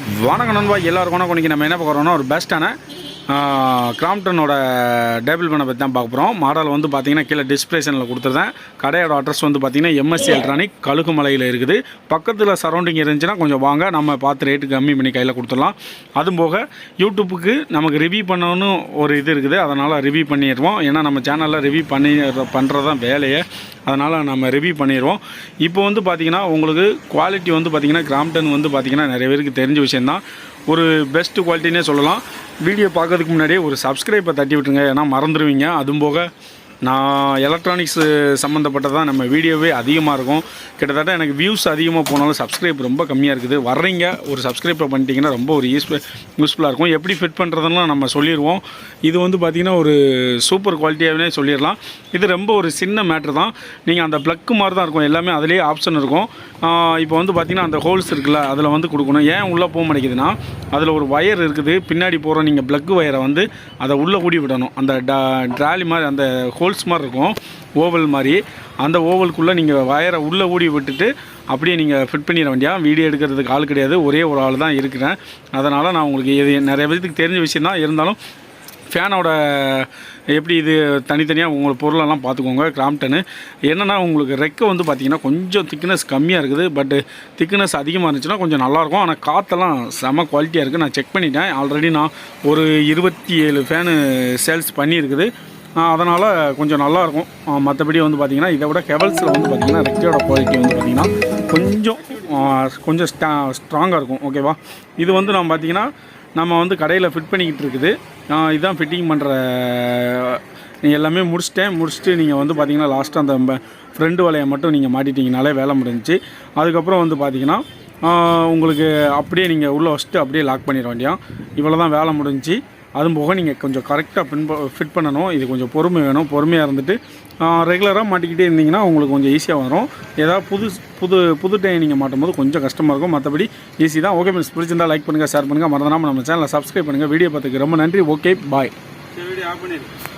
வணக்கம் நண்பா, எல்லாருக்கும் வணக்கம். இன்றைக்கி நம்ம என்ன பார்க்குறோம்னா ஒரு பெஸ்ட்டான கிராம்டனோட டேபிள் பண்ண பற்றி தான் பார்க்க போகிறோம். மாடல் வந்து பார்த்திங்கன்னா கீழே டிஸ்கிரிப்ஷனில் கொடுத்துருந்தேன். கடையோட அட்ரஸ் வந்து பார்த்திங்கன்னா M.S.A எலக்ட்ரானிக் கழுகுமலையில் இருக்குது. பக்கத்தில் சரௌண்டிங் இருந்துச்சுன்னா கொஞ்சம் வாங்க, நம்ம பார்த்து ரேட்டு கம்மி பண்ணி கையில் கொடுத்துடலாம். அதுவும் போக யூடியூப்புக்கு நமக்கு ரிவ்யூ பண்ணணும்னு ஒரு இது இருக்குது, அதனால் ரிவ்யூ பண்ணிடுவோம். ஏன்னா நம்ம சேனலில் ரிவ்யூ பண்ணுறது தான் வேலையை, அதனால் நம்ம ரிவ்யூ பண்ணிடுவோம். இப்போ வந்து பார்த்திங்கன்னா உங்களுக்கு குவாலிட்டி வந்து பார்த்திங்கன்னா கிராம்டன் வந்து பார்த்திங்கன்னா நிறைய பேருக்கு தெரிஞ்ச விஷயந்தான். ஒரு பெஸ்ட் குவாலிட்டினே சொல்லலாம். வீடியோ பார்க்கறதுக்கு முன்னாடியே ஒரு சப்ஸ்கிரைப்பை தட்டி விட்டுருங்க, ஏன்னா மறந்துடுவீங்க. அதுவும் போக நான் எலக்ட்ரானிக்ஸ் சம்மந்தப்பட்டதான் நம்ம வீடியோவே அதிகமாக இருக்கும். கிட்டத்தட்ட எனக்கு வியூஸ் அதிகமாக போனாலும் சப்ஸ்கிரைப் ரொம்ப கம்மியாக இருக்குது. வர்றீங்க ஒரு சப்ஸ்கிரைப்பை பண்ணிட்டீங்கன்னா ரொம்ப ஒரு யூஸ்ஃபுல்லாக இருக்கும். எப்படி ஃபிட் பண்ணுறதுலாம் நம்ம சொல்லிடுவோம். இது வந்து பார்த்திங்கன்னா ஒரு சூப்பர் குவாலிட்டியாகவே சொல்லிடலாம். இது ரொம்ப ஒரு சின்ன மேட்ரு தான். நீங்கள் அந்த ப்ளக்கு மாதிரி தான் இருக்கும், எல்லாமே அதிலே ஆப்ஷன் இருக்கும். இப்போ வந்து பார்த்திங்கன்னா அந்த ஹோல்ஸ் இருக்குல்ல, அதில் வந்து கொடுக்கணும். ஏன் உள்ளே போக மாட்டேங்குதுன்னா அதில் ஒரு ஒயர் இருக்குது, பின்னாடி போகிற நீங்கள் ப்ளக்கு ஒயரை வந்து அதை உள்ளே ஊடி விடணும். அந்த ட்ராலி மாதிரி அந்த ஹோல்ஸ் மாதிரி இருக்கும், ஓவல் மாதிரி. அந்த ஓவலுக்குள்ளே நீங்கள் வயரை உள்ளே ஊடி விட்டுட்டு அப்படியே நீங்கள் ஃபிட் பண்ணிட வேண்டியா. வீடியோ எடுக்கிறதுக்கு ஆள் கிடையாது, ஒரே ஒரு ஆள் தான் இருக்கிறேன். அதனால் நான் உங்களுக்கு இது நிறைய பேருக்கு தெரிஞ்ச விஷயம் தான். இருந்தாலும் ஃபேனோட எப்படி இது தனித்தனியாக உங்களுக்கு பொருளெல்லாம் பார்த்துக்கோங்க. கிராம்டனு என்னென்னா உங்களுக்கு ரெக்கை வந்து பார்த்திங்கன்னா கொஞ்சம் திக்னஸ் கம்மியாக இருக்குது, பட் திக்னஸ் அதிகமாக இருந்துச்சுன்னா கொஞ்சம் நல்லாயிருக்கும். ஆனால் காற்றெல்லாம் செம குவாலிட்டியாக இருக்குது. நான் செக் பண்ணிட்டேன். ஆல்ரெடி நான் ஒரு 27 ஃபேனு சேல்ஸ் பண்ணியிருக்குது, அதனால் கொஞ்சம் நல்லாயிருக்கும். மற்றபடி வந்து பார்த்திங்கன்னா இதை விட ஹெவல்ஸில் வந்து பார்த்திங்கன்னா ரெக்கையோட குவாலிட்டி வந்து பார்த்திங்கன்னா கொஞ்சம் ஸ்ட்ராங்காக இருக்கும். ஓகேவா, இது வந்து நம்ம பார்த்திங்கன்னா நம்ம வந்து கடையில் ஃபிட் பண்ணிக்கிட்டு இருக்குது. இதுதான் ஃபிட்டிங் பண்ணுற நீங்கள் எல்லாமே முடிச்சுட்டு நீங்கள் வந்து பார்த்திங்கன்னா லாஸ்ட்டாக அந்த ஃப்ரெண்டு வலையை மட்டும் நீங்கள் மாட்டிட்டிங்கனாலே வேலை முடிஞ்சிச்சு. அதுக்கப்புறம் வந்து பார்த்திங்கன்னா உங்களுக்கு அப்படியே நீங்கள் உள்ளே வச்சுட்டு அப்படியே லாக் பண்ணிட வேண்டியா. இவ்வளோ தான் வேலை முடிஞ்சிச்சு. அதுவும் போக நீங்கள் கொஞ்சம் கரெக்டாக ஃபிட் பண்ணணும். இது கொஞ்சம் பொறுமை வேணும். பொறுமையாக இருந்துட்டு ரெகுலராக மாட்டிக்கிட்டே இருந்தீங்கன்னா உங்களுக்கு கொஞ்சம் ஈஸியாக வரும். ஏதாவது புது டைம் நீங்கள் மாட்டும் போது கொஞ்சம் கஷ்டமாக இருக்கும், மற்றபடி ஈஸி தான். ஓகே ஃப்ரெண்ட்ஸ், பிடிச்சிருந்தால் லைக் பண்ணுங்கள், ஷேர் பண்ணுங்கள், மறந்துடாமல் நம்ம சேனலை சப்ஸ்கிரைப் பண்ணுங்கள். வீடியோ பார்த்துக்கு ரொம்ப நன்றி. Okay, bye. வீடியோ ஆஃப் பண்ணிடு.